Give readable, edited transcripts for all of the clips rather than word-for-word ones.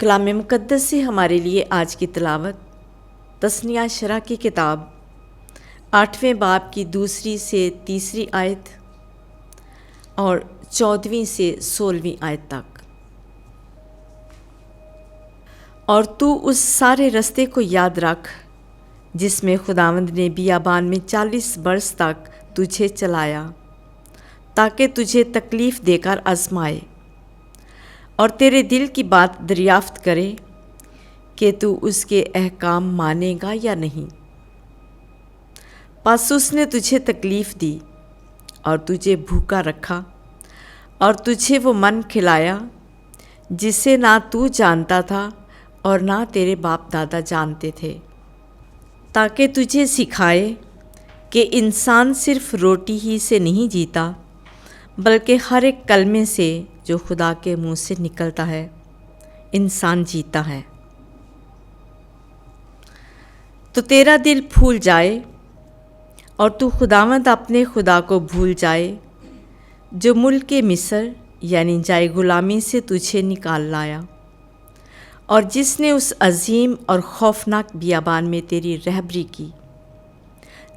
कलाम मुक़द्दस से हमारे लिए आज की तिलावत तस्निया शरा की किताब 8वें बाब की 2 से 3 आयत और 14वीं से 16वीं आयत तक। और तू उस सारे रास्ते को याद रख जिसमें खुदावंद ने बियाबान में 40 बरस तक तुझे चलाया, ताकि तुझे तकलीफ़ देकर आजमाए और तेरे दिल की बात दरियाफ्त करे कि तू उसके अहकाम मानेगा या नहीं। बस उसने तुझे तकलीफ़ दी और तुझे भूखा रखा और तुझे वो मन खिलाया जिसे ना तू जानता था और ना तेरे बाप दादा जानते थे, ताकि तुझे सिखाए कि इंसान सिर्फ रोटी ही से नहीं जीता, बल्कि हर एक कलमे से जो खुदा के मुंह से निकलता है इंसान जीता है। तो तेरा दिल फूल जाए और तू खुदावंद अपने खुदा को भूल जाए, जो मुल्क मिस्र यानी जाए गुलामी से तुझे निकाल लाया, और जिसने उस अजीम और खौफनाक बियाबान में तेरी रहबरी की,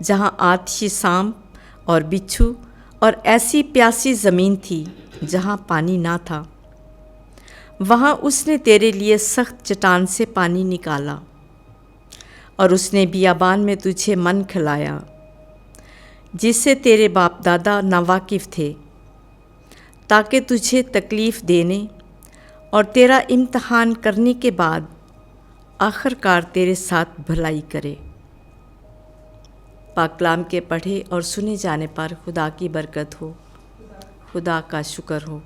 जहाँ आतिशी सांप और बिच्छू और ऐसी प्यासी ज़मीन थी जहाँ पानी ना था। वहाँ उसने तेरे लिए सख्त चट्टान से पानी निकाला, और उसने बियाबान में तुझे मन खिलाया जिससे तेरे बाप दादा नावाकिफ़ थे, ताकि तुझे तकलीफ़ देने और तेरा इम्तहान करने के बाद आखिरकार तेरे साथ भलाई करे। पाक कलाम के पढ़े और सुने जाने पर खुदा की बरकत हो। खुदा का शुक्र हो।